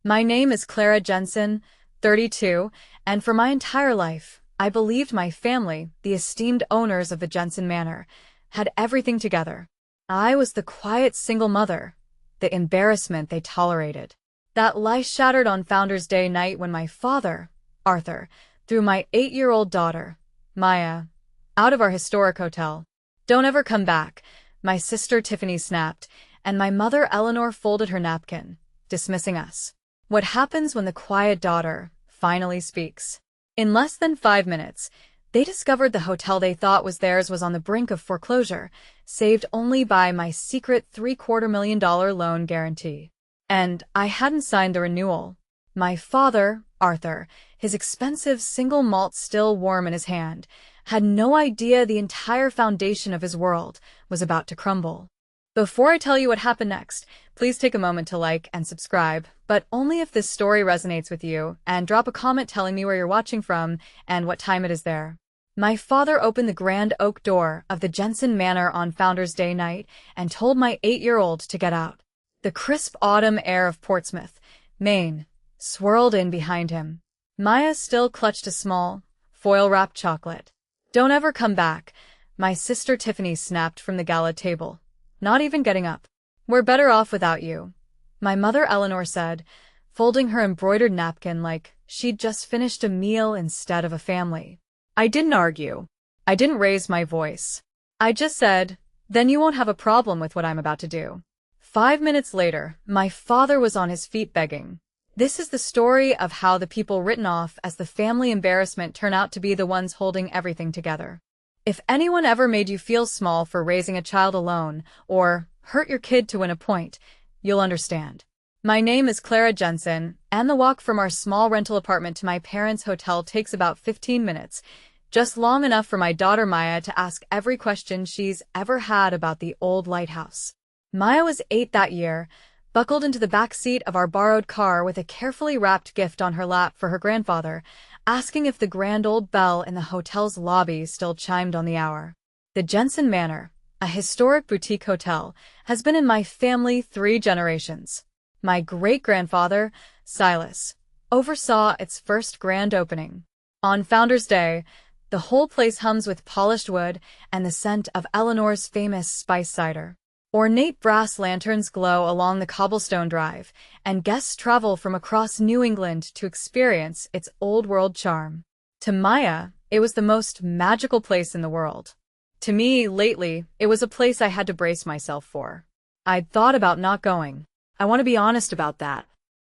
My name is Clara Jensen, 32, and for my entire life, I believed my family, the esteemed owners of the Jensen Manor, had everything together. I was the quiet single mother, the embarrassment they tolerated. That lie shattered on Founders' Day night when my father, Arthur, threw my 8-year-old daughter, Maya, out of our historic hotel. "Don't ever come back," my sister Tiffany snapped, and my mother Eleanor folded her napkin, dismissing us. What happens when the quiet daughter finally speaks? In less than 5 minutes, they discovered the hotel they thought was theirs was on the brink of foreclosure, saved only by my secret $750,000 loan guarantee. And I hadn't signed the renewal. My father, Arthur, his expensive single malt still warm in his hand, had no idea the entire foundation of his world was about to crumble. Before I tell you what happened next, please take a moment to like and subscribe, but only if this story resonates with you, and drop a comment telling me where you're watching from and what time it is there. My father opened the grand oak door of the Jensen Manor on Founders' Day night and told my 8-year-old to get out. The crisp autumn air of Portsmouth, Maine, swirled in behind him. Maya still clutched a small, foil-wrapped chocolate. "Don't ever come back," my sister Tiffany snapped from the gala table, not even getting up. "We're better off without you," my mother Eleanor said, folding her embroidered napkin like she'd just finished a meal instead of a family. I didn't argue. I didn't raise my voice. I just said, "Then you won't have a problem with what I'm about to do." 5 minutes later, my father was on his feet begging. This is the story of how the people written off as the family embarrassment turn out to be the ones holding everything together. If anyone ever made you feel small for raising a child alone, or hurt your kid to win a point, you'll understand. My name is Clara Jensen, and the walk from our small rental apartment to my parents' hotel takes about 15 minutes, just long enough for my daughter Maya to ask every question she's ever had about the old lighthouse. Maya was 8 that year, buckled into the back seat of our borrowed car with a carefully wrapped gift on her lap for her grandfather, asking if the grand old bell in the hotel's lobby still chimed on the hour. The Jensen Manor, a historic boutique hotel, has been in my family 3 generations. My great-grandfather, Silas, oversaw its first grand opening. On Founders' Day, the whole place hums with polished wood and the scent of Eleanor's famous spice cider. Ornate brass lanterns glow along the cobblestone drive, and guests travel from across New England to experience its old-world charm. To Maya, it was the most magical place in the world. To me, lately, it was a place I had to brace myself for. I'd thought about not going. I want to be honest about that.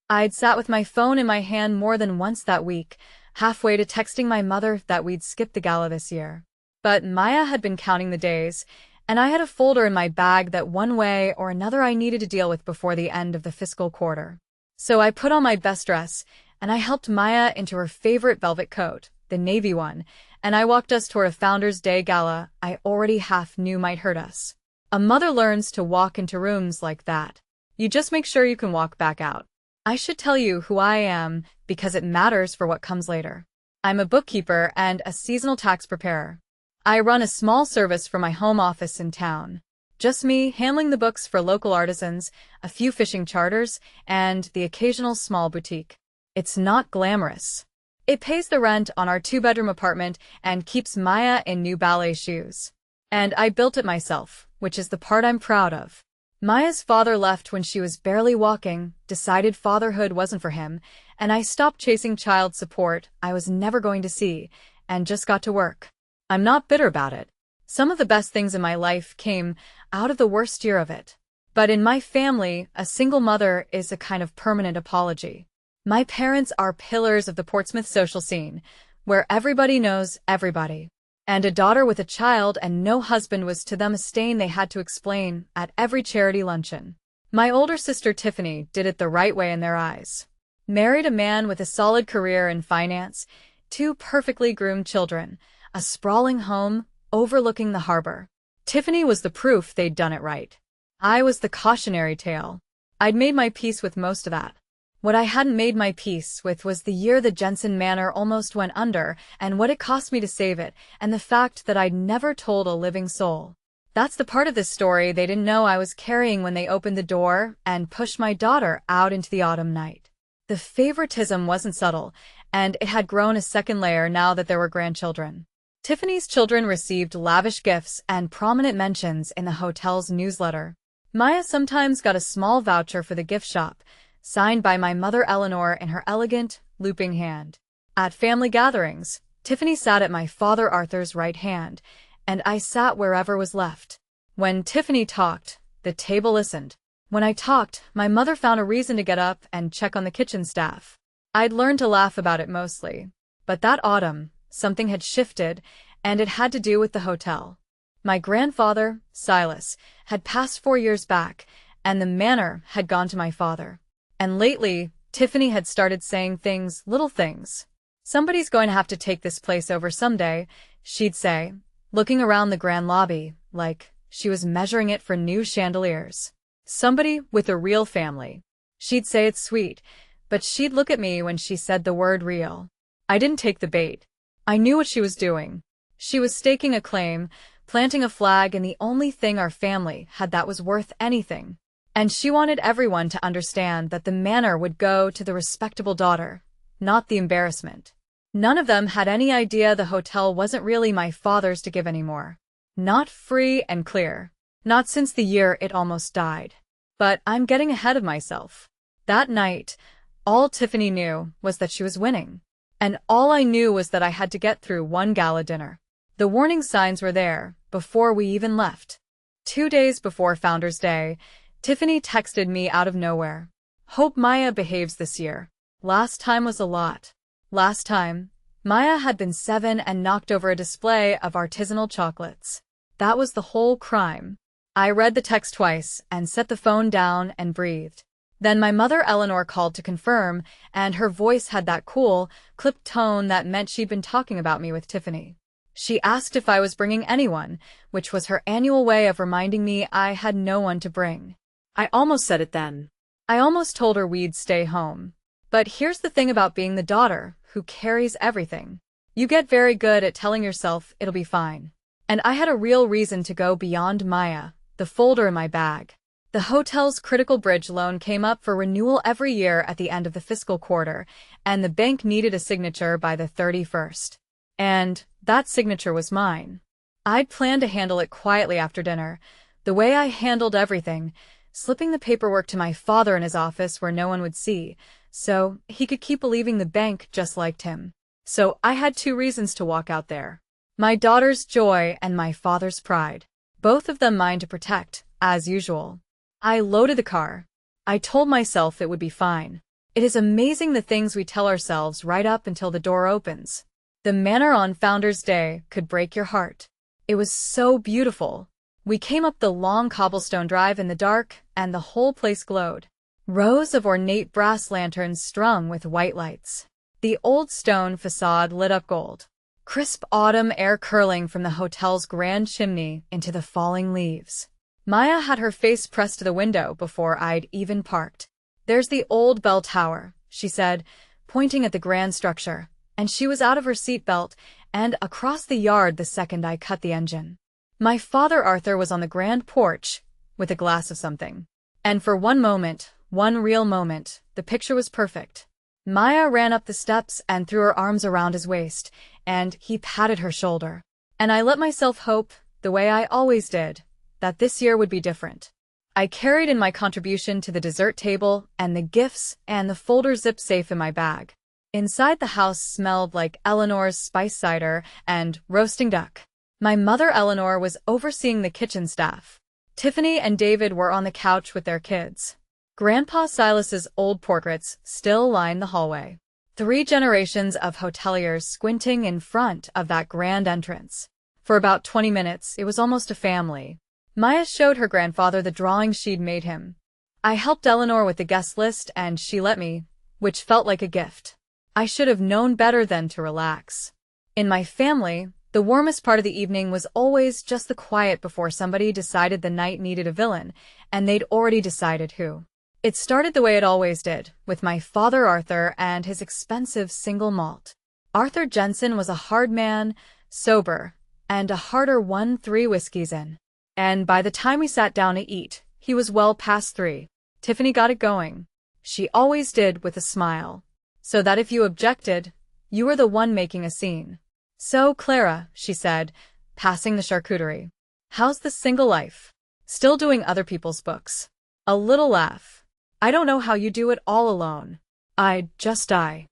I'd sat with my phone in my hand more than once that week, halfway to texting my mother that we'd skip the gala this year. But Maya had been counting the days, and I had a folder in my bag that one way or another I needed to deal with before the end of the fiscal quarter. So I put on my best dress, and I helped Maya into her favorite velvet coat, the navy one, and I walked us toward a Founders' Day gala I already half knew might hurt us. A mother learns to walk into rooms like that. You just make sure you can walk back out. I should tell you who I am because it matters for what comes later. I'm a bookkeeper and a seasonal tax preparer. I run a small service for my home office in town. Just me handling the books for local artisans, a few fishing charters, and the occasional small boutique. It's not glamorous. It pays the rent on our 2-bedroom apartment and keeps Maya in new ballet shoes. And I built it myself, which is the part I'm proud of. Maya's father left when she was barely walking, decided fatherhood wasn't for him, and I stopped chasing child support I was never going to see, and just got to work. I'm not bitter about it. Some of the best things in my life came out of the worst year of it. But in my family, a single mother is a kind of permanent apology. My parents are pillars of the Portsmouth social scene, where everybody knows everybody. And a daughter with a child and no husband was to them a stain they had to explain at every charity luncheon. My older sister Tiffany did it the right way in their eyes. Married a man with a solid career in finance, 2 perfectly groomed children, a sprawling home overlooking the harbor. Tiffany was the proof they'd done it right. I was the cautionary tale. I'd made my peace with most of that. What I hadn't made my peace with was the year the Jensen Manor almost went under, and what it cost me to save it, and the fact that I'd never told a living soul. That's the part of this story they didn't know I was carrying when they opened the door and pushed my daughter out into the autumn night. The favoritism wasn't subtle, and it had grown a second layer now that there were grandchildren. Tiffany's children received lavish gifts and prominent mentions in the hotel's newsletter. Maya sometimes got a small voucher for the gift shop, signed by my mother Eleanor in her elegant, looping hand. At family gatherings, Tiffany sat at my father Arthur's right hand, and I sat wherever was left. When Tiffany talked, the table listened. When I talked, my mother found a reason to get up and check on the kitchen staff. I'd learned to laugh about it mostly. But that autumn, something had shifted, and it had to do with the hotel. My grandfather, Silas, had passed 4 years back, and the manor had gone to my father. And lately, Tiffany had started saying things, little things. "Somebody's going to have to take this place over someday," she'd say, looking around the grand lobby, like she was measuring it for new chandeliers. "Somebody with a real family." She'd say it sweet, but she'd look at me when she said the word real. I didn't take the bait. I knew what she was doing. She was staking a claim, planting a flag in the only thing our family had that was worth anything. And she wanted everyone to understand that the manor would go to the respectable daughter, not the embarrassment. None of them had any idea the hotel wasn't really my father's to give anymore. Not free and clear. Not since the year it almost died. But I'm getting ahead of myself. That night, all Tiffany knew was that she was winning. And all I knew was that I had to get through one gala dinner. The warning signs were there, before we even left. 2 days before Founder's Day, Tiffany texted me out of nowhere. "Hope Maya behaves this year. Last time was a lot." Last time, Maya had been 7 and knocked over a display of artisanal chocolates. That was the whole crime. I read the text twice and set the phone down and breathed. Then my mother Eleanor called to confirm, and her voice had that cool, clipped tone that meant she'd been talking about me with Tiffany. She asked if I was bringing anyone, which was her annual way of reminding me I had no one to bring. I almost said it then. I almost told her we'd stay home. But here's the thing about being the daughter who carries everything. You get very good at telling yourself it'll be fine. And I had a real reason to go beyond Maya, the folder in my bag. The hotel's critical bridge loan came up for renewal every year at the end of the fiscal quarter, and the bank needed a signature by the 31st. And that signature was mine. I'd planned to handle it quietly after dinner, the way I handled everything, slipping the paperwork to my father in his office where no one would see, so he could keep believing the bank just liked him. So I had 2 reasons to walk out there. My daughter's joy and my father's pride. Both of them mine to protect, as usual. I loaded the car. I told myself it would be fine. It is amazing the things we tell ourselves right up until the door opens. The manor on Founder's Day could break your heart. It was so beautiful. We came up the long cobblestone drive in the dark, and the whole place glowed. Rows of ornate brass lanterns strung with white lights. The old stone facade lit up gold. Crisp autumn air curling from the hotel's grand chimney into the falling leaves. Maya had her face pressed to the window before I'd even parked. "There's the old bell tower," she said, pointing at the grand structure, and she was out of her seatbelt and across the yard the second I cut the engine. My father Arthur was on the grand porch with a glass of something. And for one moment, one real moment, the picture was perfect. Maya ran up the steps and threw her arms around his waist, and he patted her shoulder. And I let myself hope, the way I always did, that this year would be different. I carried in my contribution to the dessert table and the gifts and the folder zip safe in my bag. Inside the house smelled like Eleanor's spice cider and roasting duck. My mother Eleanor was overseeing the kitchen staff. Tiffany and David were on the couch with their kids. Grandpa Silas's old portraits still lined the hallway. 3 generations of hoteliers squinting in front of that grand entrance. For about 20 minutes, it was almost a family. Maya showed her grandfather the drawing she'd made him. I helped Eleanor with the guest list and she let me, which felt like a gift. I should have known better than to relax. In my family, the warmest part of the evening was always just the quiet before somebody decided the night needed a villain, and they'd already decided who. It started the way it always did, with my father Arthur and his expensive single malt. Arthur Jensen was a hard man, sober, and a harder one 3 whiskeys in. And by the time we sat down to eat, he was well past 3. Tiffany got it going. She always did with a smile. So that if you objected, you were the one making a scene. So, Clara, she said, passing the charcuterie. How's the single life? Still doing other people's books? A little laugh. I don't know how you do it all alone. I'd just die.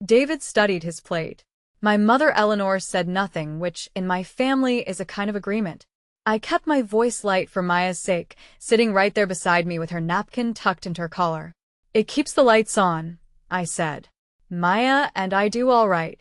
David studied his plate. My mother Eleanor said nothing, which, in my family, is a kind of agreement. I kept my voice light for Maya's sake, sitting right there beside me with her napkin tucked into her collar. It keeps the lights on, I said. Maya and I do all right.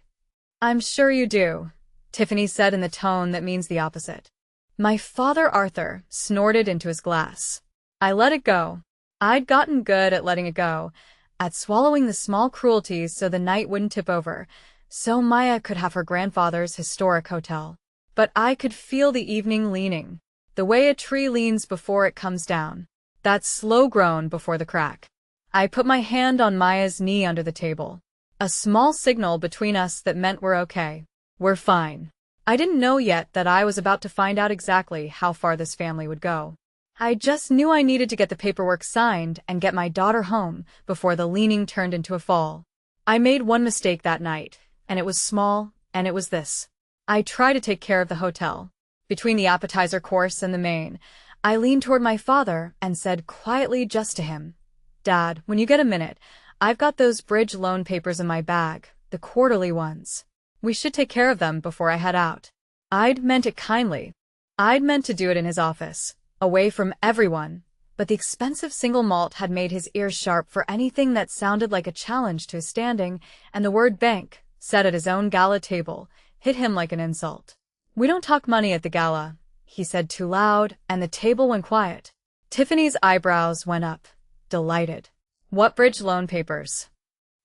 I'm sure you do, Tiffany said in the tone that means the opposite. My father Arthur snorted into his glass. I let it go. I'd gotten good at letting it go, at swallowing the small cruelties so the night wouldn't tip over, so Maya could have her grandfather's historic hotel. But I could feel the evening leaning, the way a tree leans before it comes down, that slow groan before the crack. I put my hand on Maya's knee under the table, a small signal between us that meant we're okay. We're fine. I didn't know yet that I was about to find out exactly how far this family would go. I just knew I needed to get the paperwork signed and get my daughter home before the leaning turned into a fall. I made one mistake that night, and it was small, and it was this. I tried to take care of the hotel. Between the appetizer course and the main, I leaned toward my father and said quietly just to him, Dad, when you get a minute, I've got those bridge loan papers in my bag, the quarterly ones. We should take care of them before I head out. I'd meant it kindly. I'd meant to do it in his office, away from everyone, but the expensive single malt had made his ears sharp for anything that sounded like a challenge to his standing, and the word bank, said at his own gala table, hit him like an insult. We don't talk money at the gala, he said too loud, and the table went quiet. Tiffany's eyebrows went up, delighted. What bridge loan papers?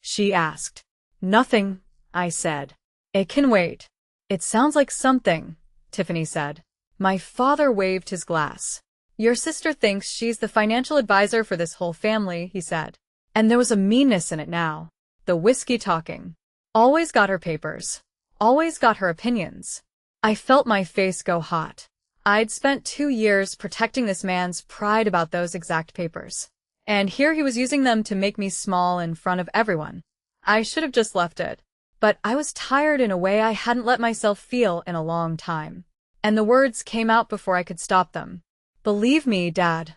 She asked. Nothing, I said. It can wait. It sounds like something, Tiffany said. My father waved his glass. Your sister thinks she's the financial advisor for this whole family, he said. And there was a meanness in it now. The whiskey talking. Always got her papers. Always got her opinions. I felt my face go hot. I'd spent 2 years protecting this man's pride about those exact papers. And here he was using them to make me small in front of everyone. I should have just left it. But I was tired in a way I hadn't let myself feel in a long time. And the words came out before I could stop them. Believe me, Dad,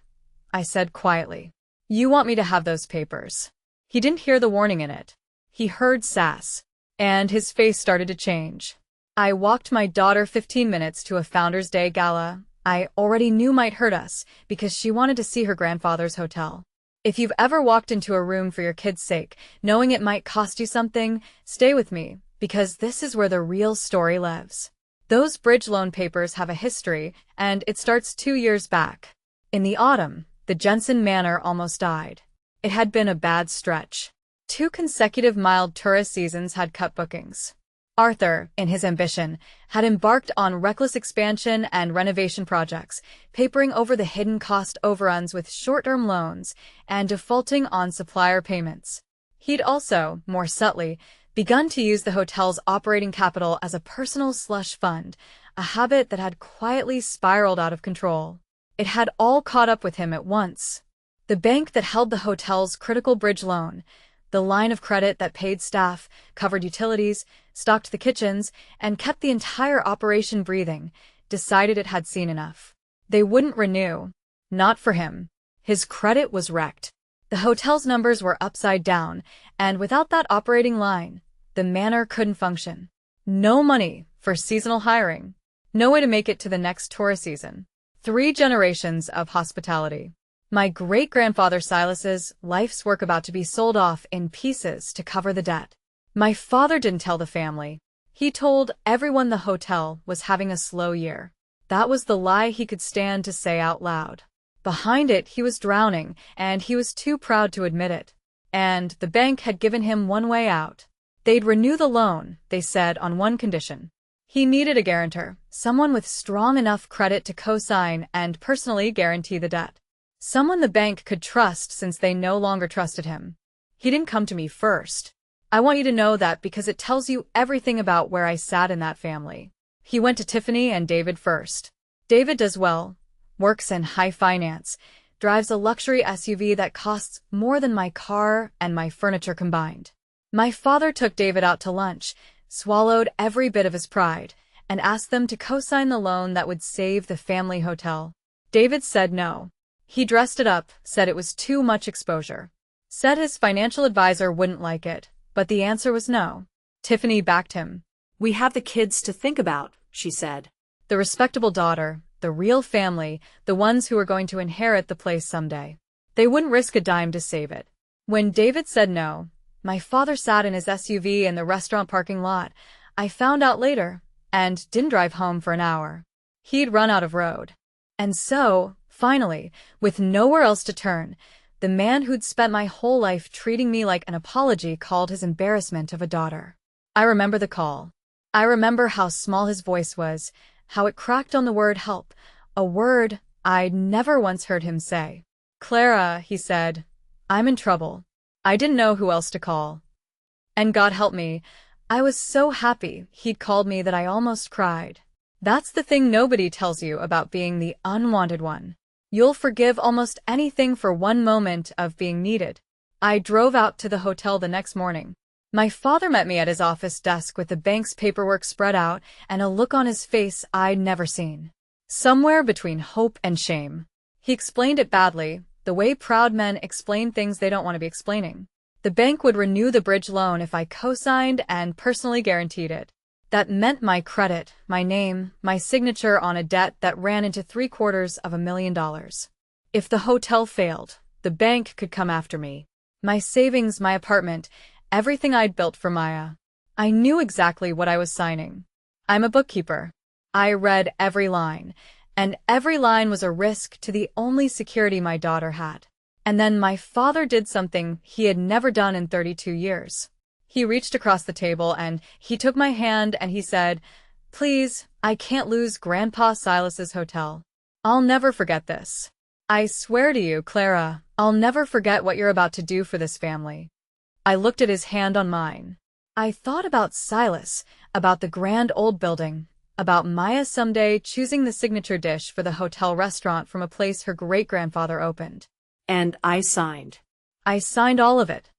I said quietly. You want me to have those papers. He didn't hear the warning in it. He heard sass. And his face started to change. I walked my daughter 15 minutes to a Founder's Day gala I already knew might hurt us because she wanted to see her grandfather's hotel. If you've ever walked into a room for your kid's sake, knowing it might cost you something, stay with me, because this is where the real story lives. Those bridge loan papers have a history, and it starts 2 years back. In the autumn, the Jensen Manor almost died. It had been a bad stretch. 2 consecutive mild tourist seasons had cut bookings. Arthur, in his ambition, had embarked on reckless expansion and renovation projects, papering over the hidden cost overruns with short-term loans and defaulting on supplier payments. He'd also, more subtly, begun to use the hotel's operating capital as a personal slush fund, a habit that had quietly spiraled out of control. It had all caught up with him at once. The bank that held the hotel's critical bridge loan, the line of credit that paid staff, covered utilities, stocked the kitchens, and kept the entire operation breathing, decided it had seen enough. They wouldn't renew. Not for him. His credit was wrecked. The hotel's numbers were upside down, and without that operating line, the manor couldn't function. No money for seasonal hiring. No way to make it to the next tourist season. 3 generations of hospitality. My great-grandfather Silas's life's work about to be sold off in pieces to cover the debt. My father didn't tell the family. He told everyone the hotel was having a slow year. That was the lie he could stand to say out loud. Behind it, he was drowning, and he was too proud to admit it. And the bank had given him one way out. They'd renew the loan, they said, on one condition. He needed a guarantor, someone with strong enough credit to co-sign and personally guarantee the debt. Someone the bank could trust since they no longer trusted him. He didn't come to me first. I want you to know that because it tells you everything about where I sat in that family. He went to Tiffany and David first. David does well, works in high finance, drives a luxury SUV that costs more than my car and my furniture combined. My father took David out to lunch, swallowed every bit of his pride, and asked them to co-sign the loan that would save the family hotel. David said no. He dressed it up, said it was too much exposure. Said his financial advisor wouldn't like it, but the answer was no. Tiffany backed him. "We have the kids to think about," she said. The respectable daughter, the real family, the ones who were going to inherit the place someday. They wouldn't risk a dime to save it. When David said no, my father sat in his SUV in the restaurant parking lot. I found out later, and didn't drive home for an hour. He'd run out of road. And so, finally, with nowhere else to turn, the man who'd spent my whole life treating me like an apology called his embarrassment of a daughter. I remember the call. I remember how small his voice was, how it cracked on the word help, a word I'd never once heard him say. "Clara," he said, "I'm in trouble." I didn't know who else to call. And God help me, I was so happy he'd called me that I almost cried. That's the thing nobody tells you about being the unwanted one. You'll forgive almost anything for one moment of being needed. I drove out to the hotel the next morning. My father met me at his office desk with the bank's paperwork spread out and a look on his face I'd never seen. Somewhere between hope and shame. He explained it badly, the way proud men explain things they don't want to be explaining. The bank would renew the bridge loan if I co-signed and personally guaranteed it. That meant my credit, my name, my signature on a debt that ran into $750,000. If the hotel failed, the bank could come after me. My savings, my apartment, everything I'd built for Maya. I knew exactly what I was signing. I'm a bookkeeper. I read every line, and every line was a risk to the only security my daughter had. And then my father did something he had never done in 32 years. He reached across the table and he took my hand and he said, "Please, I can't lose Grandpa Silas's hotel. I'll never forget this. I swear to you, Clara, I'll never forget what you're about to do for this family." I looked at his hand on mine. I thought about Silas, about the grand old building, about Maya someday choosing the signature dish for the hotel restaurant from a place her great-grandfather opened. And I signed. I signed all of it.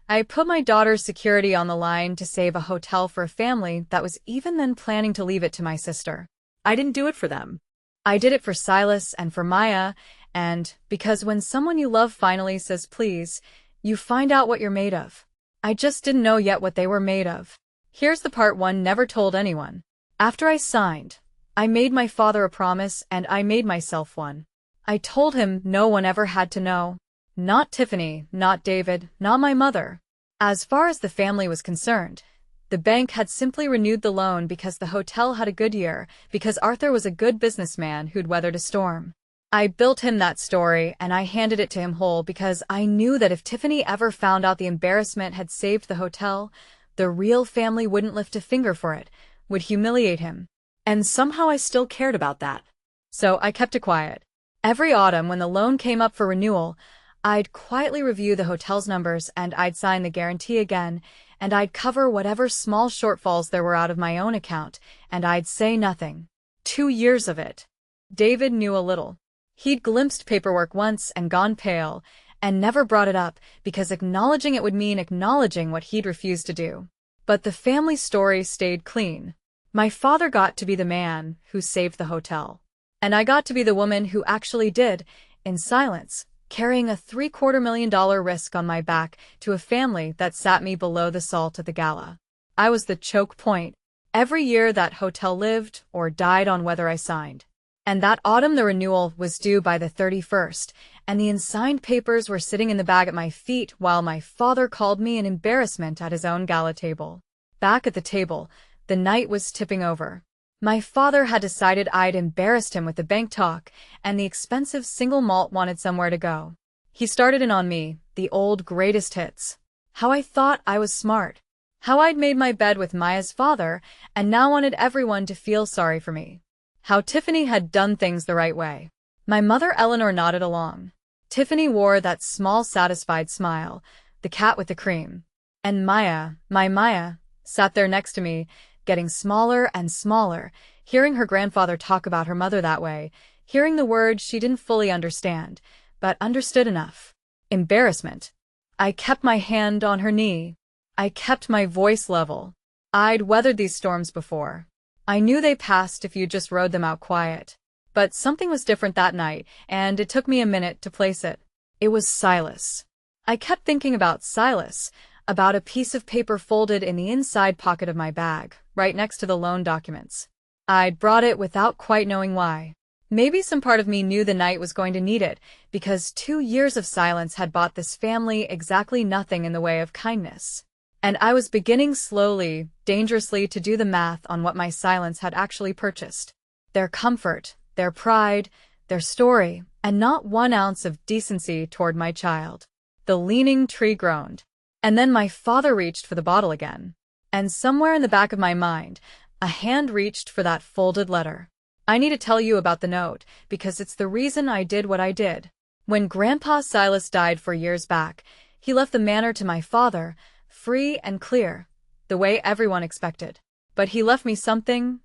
I put my daughter's security on the line to save a hotel for a family that was even then planning to leave it to my sister. I didn't do it for them. I did it for Silas and for Maya, and because when someone you love finally says please, you find out what you're made of. I just didn't know yet what they were made of. Here's the part one never told anyone. After I signed, I made my father a promise and I made myself one. I told him no one ever had to know. Not Tiffany, not David, not my mother. As far as the family was concerned, the bank had simply renewed the loan because the hotel had a good year, because Arthur was a good businessman who'd weathered a storm. I built him that story and I handed it to him whole because I knew that if Tiffany ever found out the embarrassment had saved the hotel, the real family wouldn't lift a finger for it, would humiliate him. And somehow I still cared about that. So I kept it quiet. Every autumn when the loan came up for renewal, I'd quietly review the hotel's numbers and I'd sign the guarantee again, and I'd cover whatever small shortfalls there were out of my own account, and I'd say nothing. 2 years of it. David knew a little. He'd glimpsed paperwork once and gone pale, and never brought it up because acknowledging it would mean acknowledging what he'd refused to do. But the family story stayed clean. My father got to be the man who saved the hotel. And I got to be the woman who actually did, in silence, carrying a $750,000 risk on my back to a family that sat me below the salt at the gala. I was the choke point. Every year that hotel lived or died on whether I signed. And that autumn the renewal was due by the 31st, and the unsigned papers were sitting in the bag at my feet while my father called me an embarrassment at his own gala table. Back at the table, the night was tipping over. My father had decided I'd embarrassed him with the bank talk, and the expensive single malt wanted somewhere to go. He started in on me, the old greatest hits. How I thought I was smart. How I'd made my bed with Maya's father, and now wanted everyone to feel sorry for me. How Tiffany had done things the right way. My mother Eleanor nodded along. Tiffany wore that small satisfied smile, the cat with the cream. And Maya, my Maya, sat there next to me, getting smaller and smaller, hearing her grandfather talk about her mother that way, hearing the words she didn't fully understand, but understood enough. Embarrassment. I kept my hand on her knee. I kept my voice level. I'd weathered these storms before. I knew they passed if you just rode them out quiet. But something was different that night, and it took me a minute to place it. It was Silas. I kept thinking about Silas, about a piece of paper folded in the inside pocket of my bag, right next to the loan documents. I'd brought it without quite knowing why. Maybe some part of me knew the night was going to need it, because 2 years of silence had bought this family exactly nothing in the way of kindness. And I was beginning slowly, dangerously to do the math on what my silence had actually purchased. Their comfort, their pride, their story, and not 1 ounce of decency toward my child. The leaning tree groaned. And then my father reached for the bottle again. And somewhere in the back of my mind, a hand reached for that folded letter. I need to tell you about the note, because it's the reason I did what I did. When Grandpa Silas died 4 years back, he left the manor to my father, free and clear, the way everyone expected. But he left me something,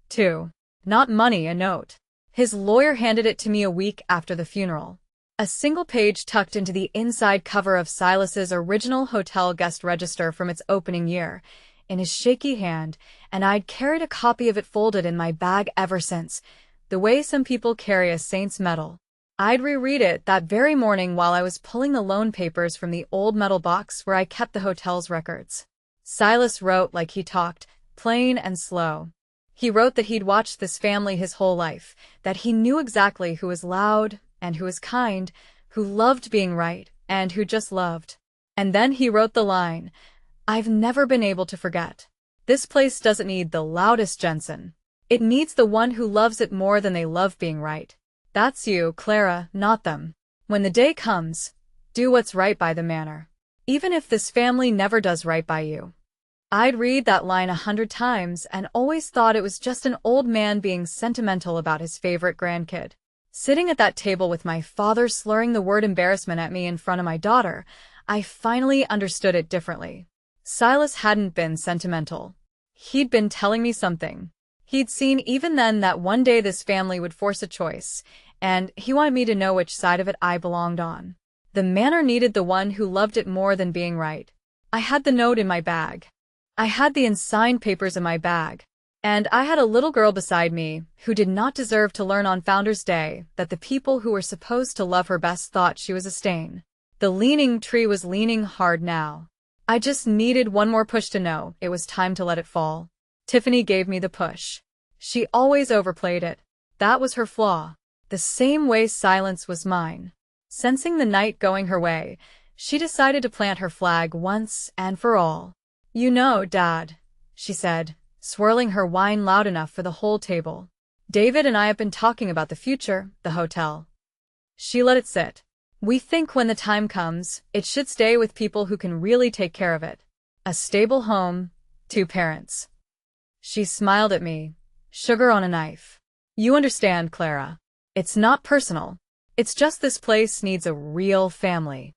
too. Not money, a note. His lawyer handed it to me a week after the funeral. A single page tucked into the inside cover of Silas's original hotel guest register from its opening year, in his shaky hand, and I'd carried a copy of it folded in my bag ever since, the way some people carry a saint's medal. I'd reread it that very morning while I was pulling the loan papers from the old metal box where I kept the hotel's records. Silas wrote like he talked, plain and slow. He wrote that he'd watched this family his whole life, that he knew exactly who was loud and who was kind, who loved being right, and who just loved. And then he wrote the line, "I've never been able to forget. This place doesn't need the loudest Jensen. It needs the one who loves it more than they love being right. That's you, Clara, not them. When the day comes, do what's right by the manor. Even if this family never does right by you." I'd read that line 100 times and always thought it was just an old man being sentimental about his favorite grandkid. Sitting at that table with my father slurring the word embarrassment at me in front of my daughter, I finally understood it differently. Silas hadn't been sentimental. He'd been telling me something. He'd seen even then that one day this family would force a choice, and he wanted me to know which side of it I belonged on. The manor needed the one who loved it more than being right. I had the note in my bag. I had the unsigned papers in my bag. And I had a little girl beside me who did not deserve to learn on Founder's Day that the people who were supposed to love her best thought she was a stain. The leaning tree was leaning hard now. I just needed one more push to know it was time to let it fall. Tiffany gave me the push. She always overplayed it. That was her flaw. The same way silence was mine. Sensing the night going her way, she decided to plant her flag once and for all. "You know, Dad," she said, swirling her wine loud enough for the whole table. "David and I have been talking about the future, the hotel." She let it sit. "We think when the time comes, it should stay with people who can really take care of it. A stable home, 2 parents." She smiled at me. Sugar on a knife. "You understand, Clara. It's not personal. It's just this place needs a real family."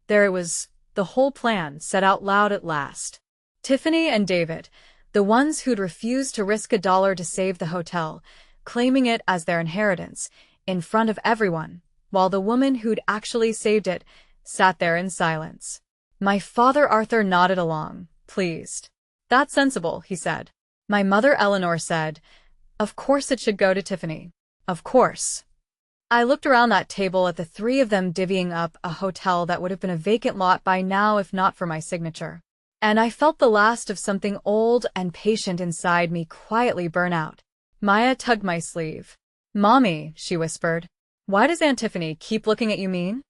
There it was, the whole plan said out loud at last. Tiffany and David, the ones who'd refused to risk $1 to save the hotel, claiming it as their inheritance, in front of everyone, while the woman who'd actually saved it sat there in silence. My father Arthur nodded along, pleased. "That's sensible," he said. My mother Eleanor said, "Of course it should go to Tiffany. Of course." I looked around that table at the 3 of them divvying up a hotel that would have been a vacant lot by now if not for my signature. And I felt the last of something old and patient inside me quietly burn out. Maya tugged my sleeve. "Mommy," she whispered, "why does Aunt Tiffany keep looking at you mean?"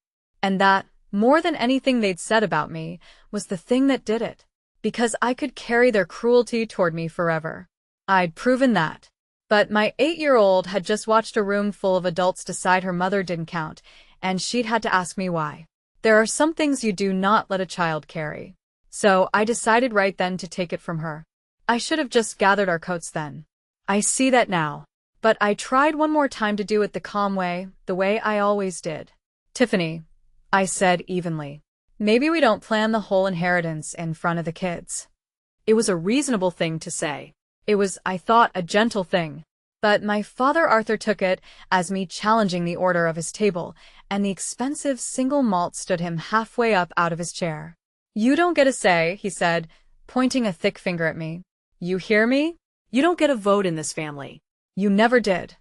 And that, more than anything they'd said about me, was the thing that did it. Because I could carry their cruelty toward me forever. I'd proven that. But my 8-year-old had just watched a room full of adults decide her mother didn't count, and she'd had to ask me why. There are some things you do not let a child carry. So I decided right then to take it from her. I should have just gathered our coats then. I see that now. But I tried one more time to do it the calm way, the way I always did. "Tiffany," I said evenly, "maybe we don't plan the whole inheritance in front of the kids." It was a reasonable thing to say. It was, I thought, a gentle thing. But my father Arthur took it as me challenging the order of his table, and the expensive single malt stood him halfway up out of his chair. "You don't get a say," he said, pointing a thick finger at me. "You hear me? You don't get a vote in this family." You never did."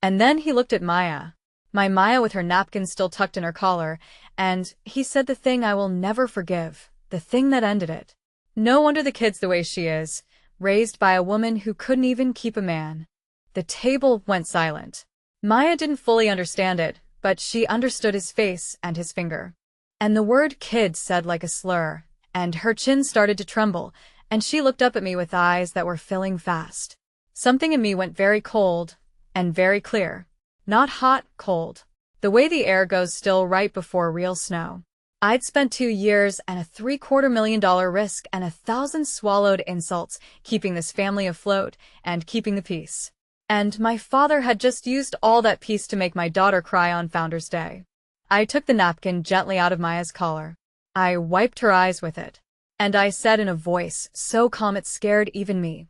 And then he looked at Maya. My Maya with her napkin still tucked in her collar, and he said the thing I will never forgive, the thing that ended it. "No wonder the kid's the way she is, raised by a woman who couldn't even keep a man." The table went silent. Maya didn't fully understand it, but she understood his face and his finger. And the word kid said like a slur, and her chin started to tremble, and she looked up at me with eyes that were filling fast. Something in me went very cold, and very clear. Not hot, cold. The way the air goes still right before real snow. I'd spent 2 years and a $750,000 risk and 1,000 swallowed insults keeping this family afloat and keeping the peace. And my father had just used all that peace to make my daughter cry on Founder's Day. I took the napkin gently out of Maya's collar. I wiped her eyes with it. And I said in a voice so calm it scared even me,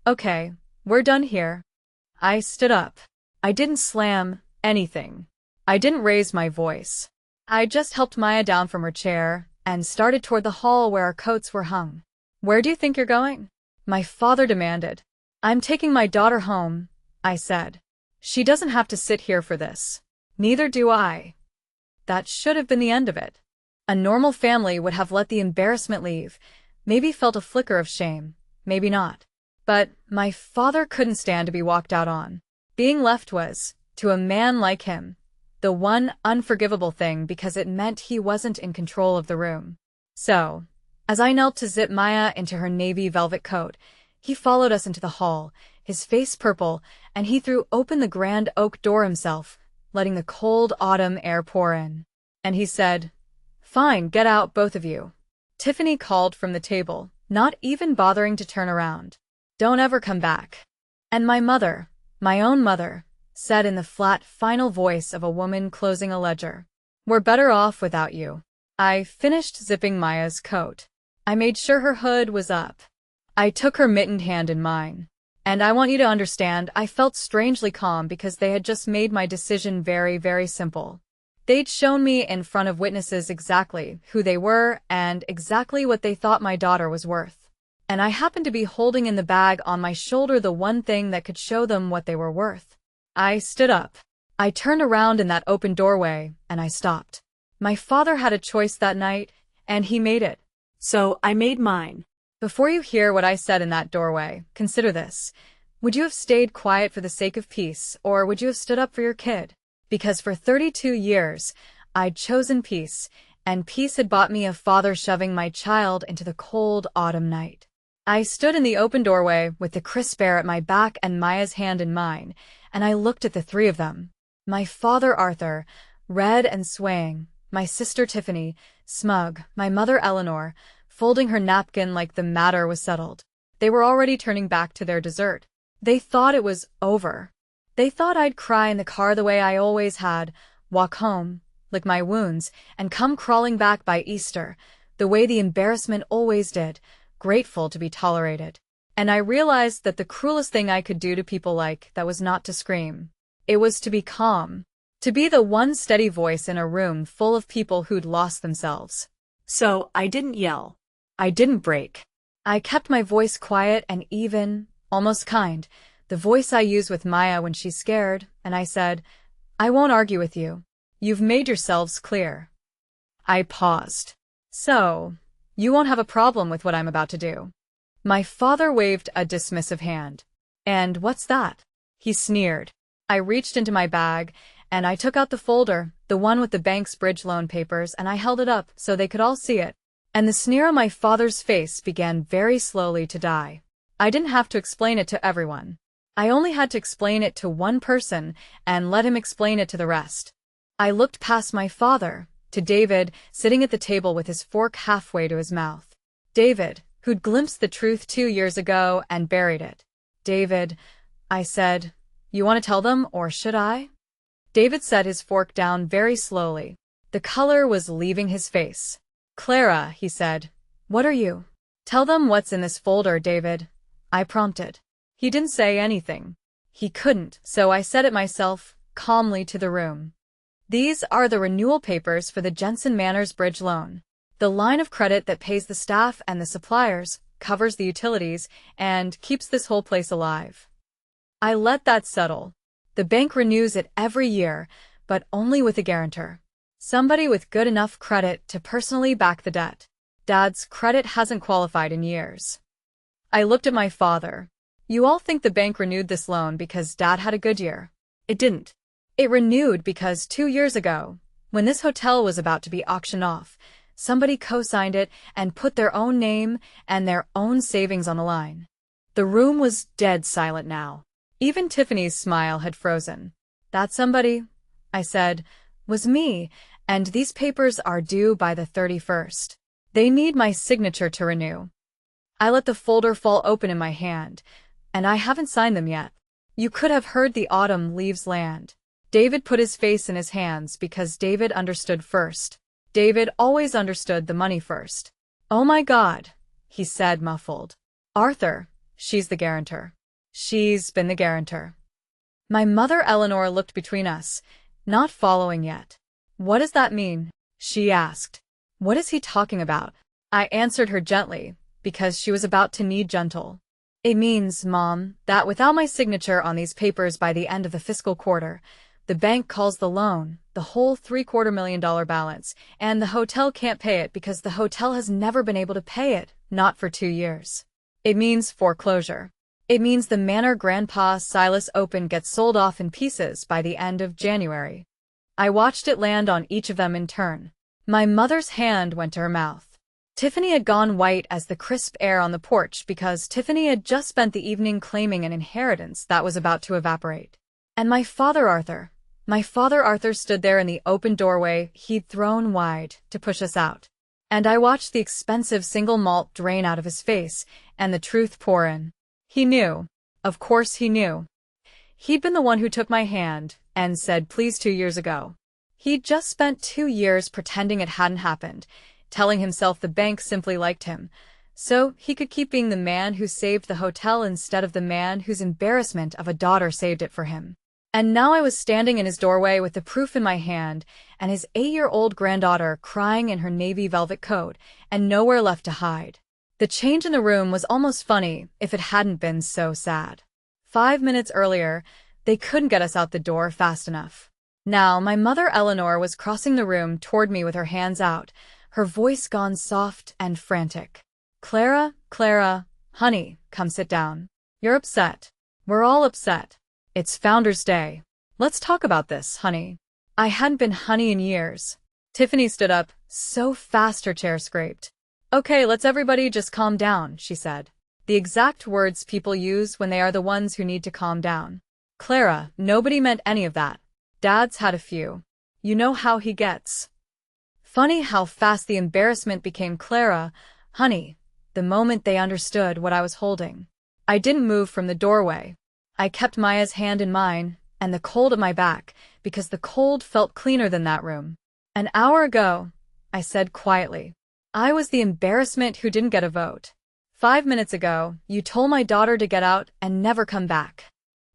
"Okay, we're done here." I stood up. I didn't slam anything. I didn't raise my voice. I just helped Maya down from her chair and started toward the hall where our coats were hung. "Where do you think you're going?" my father demanded. "I'm taking my daughter home," I said. "She doesn't have to sit here for this. Neither do I." That should have been the end of it. A normal family would have let the embarrassment leave, maybe felt a flicker of shame, maybe not. But my father couldn't stand to be walked out on. Being left was, to a man like him, the one unforgivable thing because it meant he wasn't in control of the room. So, as I knelt to zip Maya into her navy velvet coat, he followed us into the hall, his face purple, and he threw open the grand oak door himself, letting the cold autumn air pour in. And he said, "Fine, get out, both of you." Tiffany called from the table, not even bothering to turn around. "Don't ever come back." And my mother, my own mother, said in the flat, final voice of a woman closing a ledger, "We're better off without you." I finished zipping Maya's coat. I made sure her hood was up. I took her mittened hand in mine. And I want you to understand, I felt strangely calm because they had just made my decision very, very simple. They'd shown me in front of witnesses exactly who they were and exactly what they thought my daughter was worth. And I happened to be holding in the bag on my shoulder the one thing that could show them what they were worth. I stood up. I turned around in that open doorway, and I stopped. My father had a choice that night, and he made it. So I made mine. Before you hear what I said in that doorway, consider this. Would you have stayed quiet for the sake of peace, or would you have stood up for your kid? Because for 32 years, I'd chosen peace, and peace had bought me a father shoving my child into the cold autumn night. I stood in the open doorway with the crisp air at my back and Maya's hand in mine, and I looked at the three of them. My father Arthur, red and swaying, my sister Tiffany, smug, my mother Eleanor, folding her napkin like the matter was settled. They were already turning back to their dessert. They thought it was over. They thought I'd cry in the car the way I always had, walk home, lick my wounds, and come crawling back by Easter, the way the embarrassment always did, grateful to be tolerated. And I realized that the cruelest thing I could do to people like that was not to scream. It was to be calm. To be the one steady voice in a room full of people who'd lost themselves. So I didn't yell. I didn't break. I kept my voice quiet and even, almost kind, the voice I use with Maya when she's scared, and I said, "I won't argue with you. You've made yourselves clear." I paused. "So, you won't have a problem with what I'm about to do." My father waved a dismissive hand. "And what's that?" he sneered. I reached into my bag, and I took out the folder, the one with the bank's bridge loan papers, and I held it up so they could all see it. And the sneer on my father's face began very slowly to die. I didn't have to explain it to everyone. I only had to explain it to one person and let him explain it to the rest. I looked past my father, to David, sitting at the table with his fork halfway to his mouth. David, who'd glimpsed the truth 2 years ago and buried it. "David," I said, "you want to tell them, or should I?" David set his fork down very slowly. The color was leaving his face. "Clara," he said, "what are you?" "Tell them what's in this folder, David," I prompted. He didn't say anything. He couldn't, so I said it myself, calmly to the room. These are the renewal papers for the Jensen Manors bridge loan. The line of credit that pays the staff and the suppliers, covers the utilities, and keeps this whole place alive. I let that settle. The bank renews it every year, but only with a guarantor. Somebody with good enough credit to personally back the debt. Dad's credit hasn't qualified in years. I looked at my father. You all think the bank renewed this loan because Dad had a good year. It didn't. It renewed because 2 years ago, when this hotel was about to be auctioned off, somebody co-signed it and put their own name and their own savings on the line. The room was dead silent now. Even Tiffany's smile had frozen. That somebody, I said, was me, and these papers are due by the 31st. They need my signature to renew. I let the folder fall open in my hand, and I haven't signed them yet. You could have heard the autumn leaves land. David put his face in his hands because David understood first. David always understood the money first. Oh my God, he said muffled. Arthur, she's the guarantor. She's been the guarantor. My mother Eleanor looked between us, not following yet. What does that mean? She asked. What is he talking about? I answered her gently, because she was about to need gentle. It means, Mom, that without my signature on these papers by the end of the fiscal quarter, the bank calls the loan, the whole $750,000 balance, and the hotel can't pay it because the hotel has never been able to pay it, not for 2 years. It means foreclosure. It means the manor Grandpa Silas opened gets sold off in pieces by the end of January. I watched it land on each of them in turn. My mother's hand went to her mouth. Tiffany had gone white as the crisp air on the porch because Tiffany had just spent the evening claiming an inheritance that was about to evaporate. And my father Arthur stood there in the open doorway he'd thrown wide to push us out. And I watched the expensive single malt drain out of his face and the truth pour in. He knew. Of course he knew. He'd been the one who took my hand and said please 2 years ago. He'd just spent 2 years pretending it hadn't happened, telling himself the bank simply liked him, so he could keep being the man who saved the hotel instead of the man whose embarrassment of a daughter saved it for him. And now I was standing in his doorway with the proof in my hand and his 8-year-old granddaughter crying in her navy velvet coat and nowhere left to hide. The change in the room was almost funny if it hadn't been so sad. 5 minutes earlier, they couldn't get us out the door fast enough. Now my mother Eleanor was crossing the room toward me with her hands out, her voice gone soft and frantic. Clara, honey, come sit down. You're upset. We're all upset. It's Founder's Day. Let's talk about this, honey. I hadn't been honey in years. Tiffany stood up, so fast her chair scraped. Okay, let's everybody just calm down, she said. The exact words people use when they are the ones who need to calm down. Clara, nobody meant any of that. Dad's had a few. You know how he gets. Funny how fast the embarrassment became Clara, honey, the moment they understood what I was holding. I didn't move from the doorway. I kept Maya's hand in mine, and the cold at my back, because the cold felt cleaner than that room. An hour ago, I said quietly, I was the embarrassment who didn't get a vote. 5 minutes ago, you told my daughter to get out and never come back.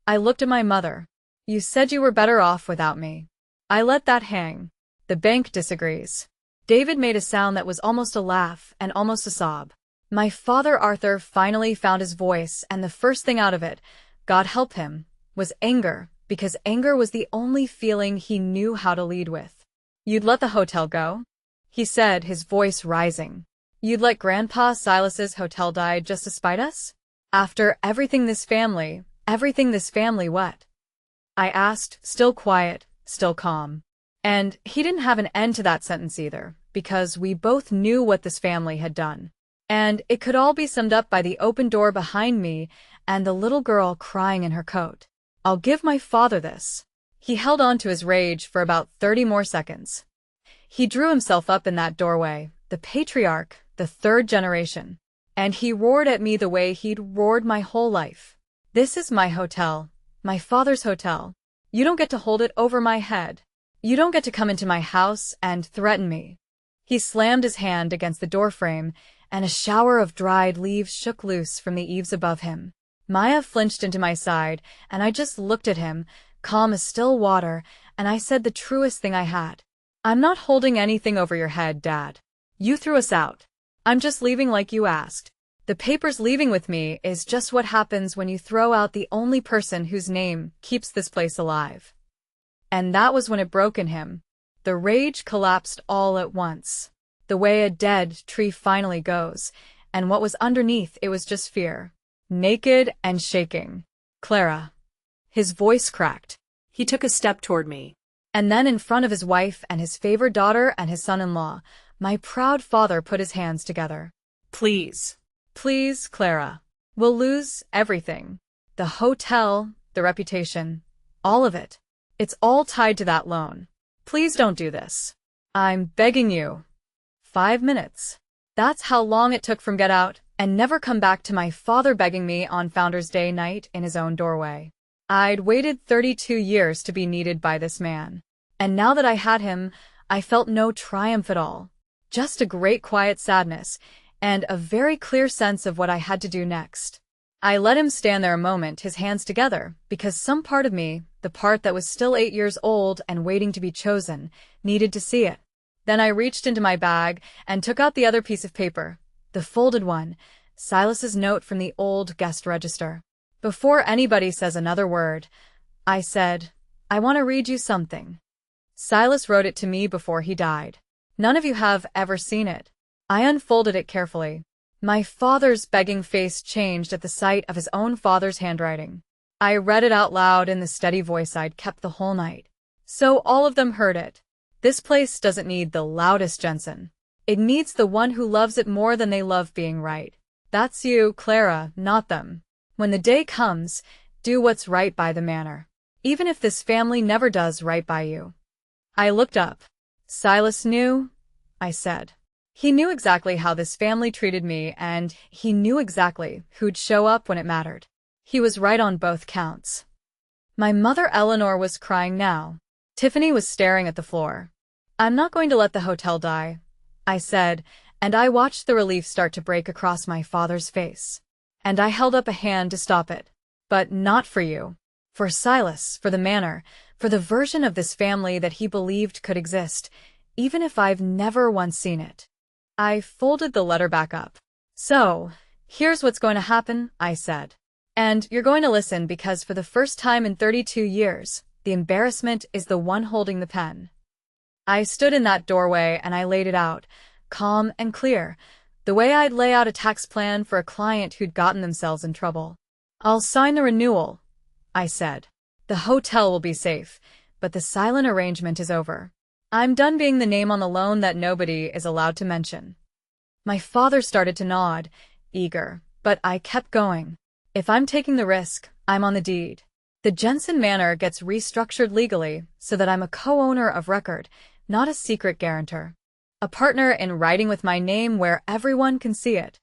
I looked at my mother. You said you were better off without me. I let that hang. The bank disagrees. David made a sound that was almost a laugh and almost a sob. My father Arthur finally found his voice, and the first thing out of it, God help him, was anger, because anger was the only feeling he knew how to lead with. You'd let the hotel go? He said, his voice rising. You'd let Grandpa Silas's hotel die just to spite us? After everything this family what? I asked, still quiet, still calm. And he didn't have an end to that sentence either, because we both knew what this family had done. And it could all be summed up by the open door behind me and the little girl crying in her coat. I'll give my father this. He held on to his rage for about 30 more seconds. He drew himself up in that doorway, the patriarch, the third generation. And he roared at me the way he'd roared my whole life. This is my hotel, my father's hotel. You don't get to hold it over my head. You don't get to come into my house and threaten me. He slammed his hand against the doorframe, and a shower of dried leaves shook loose from the eaves above him. Maya flinched into my side, and I just looked at him, calm as still water, and I said the truest thing I had. I'm not holding anything over your head, Dad. You threw us out. I'm just leaving like you asked. The papers leaving with me is just what happens when you throw out the only person whose name keeps this place alive. And that was when it broke in him. The rage collapsed all at once. The way a dead tree finally goes, and what was underneath it was just fear. Naked and shaking. Clara. His voice cracked. He took a step toward me. And then in front of his wife and his favored daughter and his son-in-law, my proud father put his hands together. Please. Please, Clara. We'll lose everything. The hotel, the reputation, all of it. It's all tied to that loan. Please don't do this. I'm begging you. 5 minutes. That's how long it took from get out and never come back to my father begging me on Founders Day night in his own doorway. I'd waited 32 years to be needed by this man. And now that I had him, I felt no triumph at all. Just a great quiet sadness, and a very clear sense of what I had to do next. I let him stand there a moment, his hands together, because some part of me, the part that was still 8 years old and waiting to be chosen, needed to see it. Then I reached into my bag and took out the other piece of paper, the folded one, Silas's note from the old guest register. Before anybody says another word, I said, I want to read you something. Silas wrote it to me before he died. None of you have ever seen it. I unfolded it carefully. My father's begging face changed at the sight of his own father's handwriting. I read it out loud in the steady voice I'd kept the whole night. So all of them heard it. This place doesn't need the loudest Jensen. It needs the one who loves it more than they love being right. That's you, Clara, not them. When the day comes, do what's right by the manor. Even if this family never does right by you. I looked up. Silas knew, I said. He knew exactly how this family treated me, and he knew exactly who'd show up when it mattered. He was right on both counts. My mother Eleanor was crying now. Tiffany was staring at the floor. I'm not going to let the hotel die, I said, and I watched the relief start to break across my father's face. And I held up a hand to stop it. But not for you. For Silas, for the manor, for the version of this family that he believed could exist, even if I've never once seen it. I folded the letter back up. So, here's what's going to happen, I said. And you're going to listen because for the first time in 32 years, the embarrassment is the one holding the pen. I stood in that doorway and I laid it out, calm and clear, the way I'd lay out a tax plan for a client who'd gotten themselves in trouble. I'll sign the renewal, I said. The hotel will be safe, but the silent arrangement is over. I'm done being the name on the loan that nobody is allowed to mention. My father started to nod, eager, but I kept going. If I'm taking the risk, I'm on the deed. The Jensen Manor gets restructured legally so that I'm a co-owner of record, not a secret guarantor. A partner in writing with my name where everyone can see it.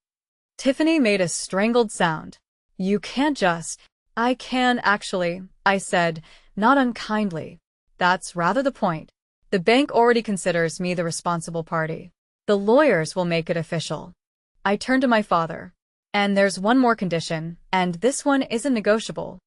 Tiffany made a strangled sound. You can't just. I can actually, I said, not unkindly. That's rather the point. The bank already considers me the responsible party. The lawyers will make it official. I turned to my father. And there's one more condition, and this one isn't negotiable.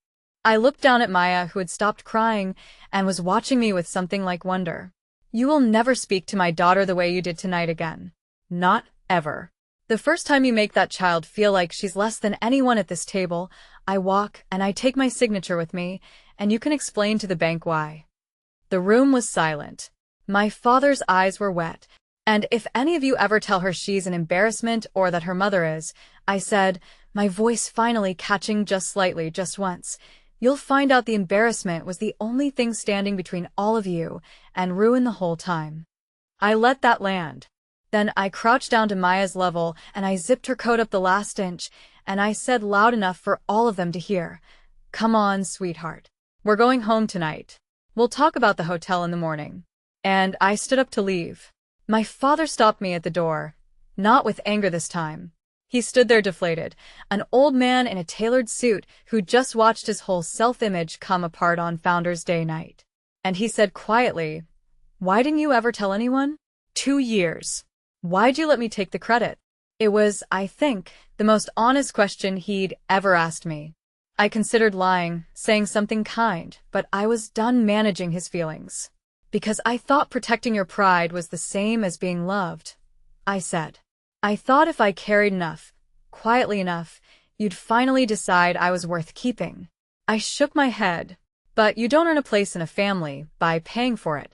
I looked down at Maya, who had stopped crying and was watching me with something like wonder. You will never speak to my daughter the way you did tonight again. Not ever. The first time you make that child feel like she's less than anyone at this table, I walk and I take my signature with me, and you can explain to the bank why. The room was silent. My father's eyes were wet. And if any of you ever tell her she's an embarrassment or that her mother is, I said, my voice finally catching just slightly, just once, you'll find out the embarrassment was the only thing standing between all of you and ruin the whole time. I let that land. Then I crouched down to Maya's level and I zipped her coat up the last inch, and I said loud enough for all of them to hear, Come on, sweetheart. We're going home tonight. We'll talk about the hotel in the morning. And I stood up to leave. My father stopped me at the door, not with anger this time. He stood there deflated, an old man in a tailored suit who'd just watched his whole self-image come apart on Founders Day night. And he said quietly, Why didn't you ever tell anyone? 2 years. Why'd you let me take the credit? It was, I think, the most honest question he'd ever asked me. I considered lying, saying something kind, but I was done managing his feelings. Because I thought protecting your pride was the same as being loved, I said. I thought if I carried enough, quietly enough, you'd finally decide I was worth keeping. I shook my head. But you don't earn a place in a family by paying for it.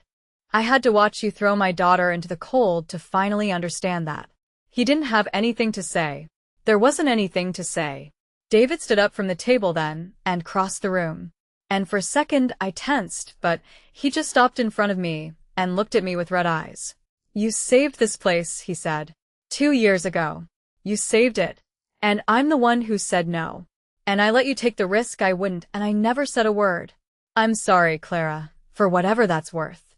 I had to watch you throw my daughter into the cold to finally understand that. He didn't have anything to say. There wasn't anything to say. David stood up from the table then and crossed the room. And for a second I tensed, but he just stopped in front of me and looked at me with red eyes. You saved this place, he said. 2 years ago. You saved it. And I'm the one who said no. And I let you take the risk I wouldn't, and I never said a word. I'm sorry, Clara, for whatever that's worth.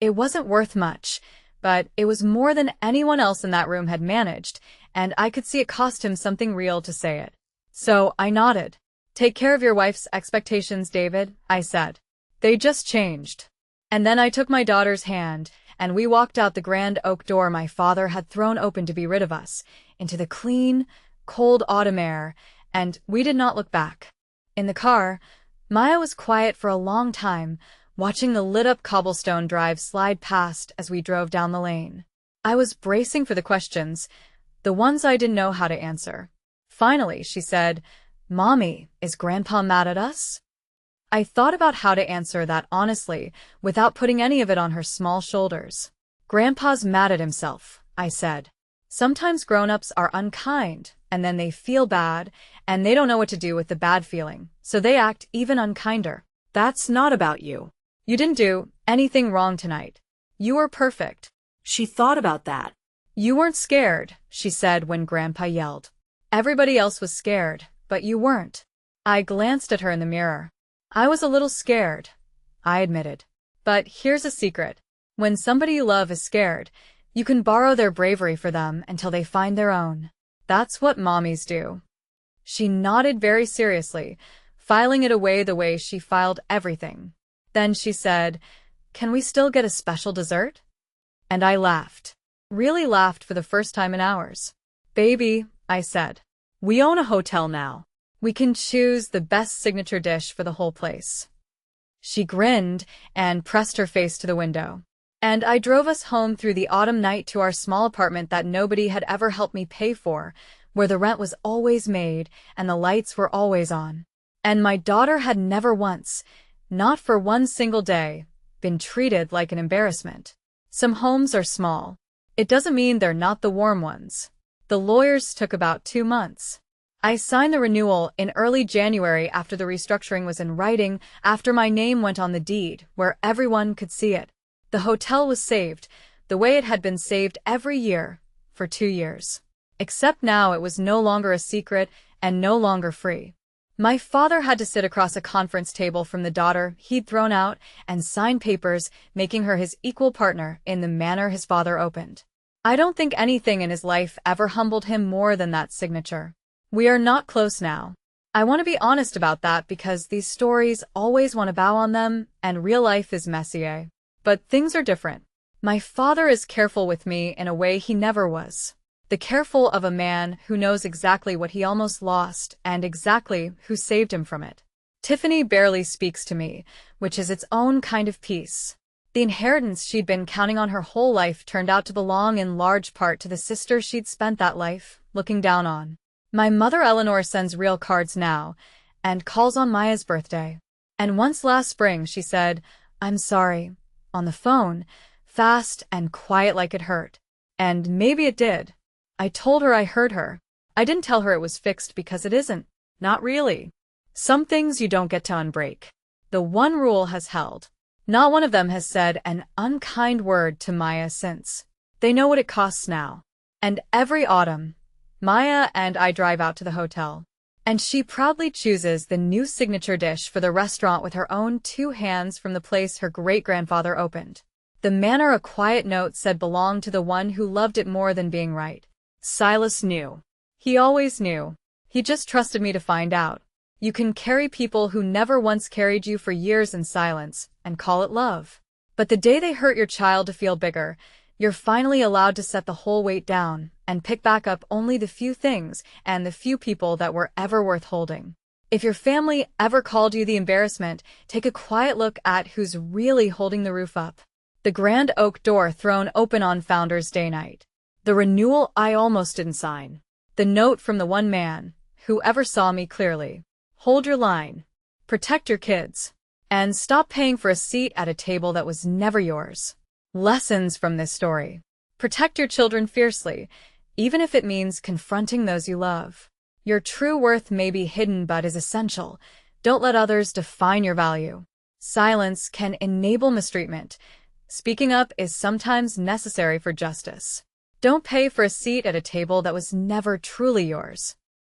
It wasn't worth much, but it was more than anyone else in that room had managed, and I could see it cost him something real to say it. So I nodded. Take care of your wife's expectations, David, I said. They just changed. And then I took my daughter's hand, and we walked out the grand oak door my father had thrown open to be rid of us, into the clean, cold autumn air, and we did not look back. In the car, Maya was quiet for a long time, watching the lit-up cobblestone drive slide past as we drove down the lane. I was bracing for the questions, the ones I didn't know how to answer. Finally, she said, Mommy, is Grandpa mad at us? I thought about how to answer that honestly, without putting any of it on her small shoulders. Grandpa's mad at himself, I said. Sometimes grown-ups are unkind, and then they feel bad, and they don't know what to do with the bad feeling, so they act even unkinder. That's not about you. You didn't do anything wrong tonight. You were perfect. She thought about that. You weren't scared, she said when Grandpa yelled. Everybody else was scared, but you weren't. I glanced at her in the mirror. I was a little scared, I admitted. But here's a secret. When somebody you love is scared, you can borrow their bravery for them until they find their own. That's what mommies do. She nodded very seriously, filing it away the way she filed everything. Then she said, Can we still get a special dessert? And I laughed. Really laughed for the first time in hours. Baby, I said. We own a hotel now. We can choose the best signature dish for the whole place. She grinned and pressed her face to the window. And I drove us home through the autumn night to our small apartment that nobody had ever helped me pay for, where the rent was always made and the lights were always on. And my daughter had never once, not for one single day, been treated like an embarrassment. Some homes are small. It doesn't mean they're not the warm ones. The lawyers took about 2 months. I signed the renewal in early January after the restructuring was in writing, after my name went on the deed, where everyone could see it. The hotel was saved, the way it had been saved every year, for 2 years. Except now it was no longer a secret and no longer free. My father had to sit across a conference table from the daughter he'd thrown out and sign papers making her his equal partner in the manner his father opened. I don't think anything in his life ever humbled him more than that signature. We are not close now. I want to be honest about that because these stories always want to bow on them and real life is messy. But things are different. My father is careful with me in a way he never was. The careful of a man who knows exactly what he almost lost and exactly who saved him from it. Tiffany barely speaks to me, which is its own kind of peace. The inheritance she'd been counting on her whole life turned out to belong in large part to the sister she'd spent that life looking down on. My mother Eleanor sends real cards now and calls on Maya's birthday. And once last spring she said, I'm sorry, on the phone, fast and quiet like it hurt. And maybe it did. I told her I heard her. I didn't tell her it was fixed because it isn't. Not really. Some things you don't get to unbreak. The one rule has held. Not one of them has said an unkind word to Maya since. They know what it costs now. And every autumn, Maya and I drive out to the hotel. And she proudly chooses the new signature dish for the restaurant with her own 2 hands from the place her great-grandfather opened. The manner a quiet note said belonged to the one who loved it more than being right. Silas knew. He always knew. He just trusted me to find out. You can carry people who never once carried you for years in silence and call it love. But the day they hurt your child to feel bigger, you're finally allowed to set the whole weight down and pick back up only the few things and the few people that were ever worth holding. If your family ever called you the embarrassment, take a quiet look at who's really holding the roof up. The grand oak door thrown open on Founders Day night. The renewal I almost didn't sign. The note from the one man who ever saw me clearly. Hold your line. Protect your kids. And stop paying for a seat at a table that was never yours. Lessons from this story. Protect your children fiercely, even if it means confronting those you love. Your true worth may be hidden but is essential. Don't let others define your value. Silence can enable mistreatment. Speaking up is sometimes necessary for justice. Don't pay for a seat at a table that was never truly yours.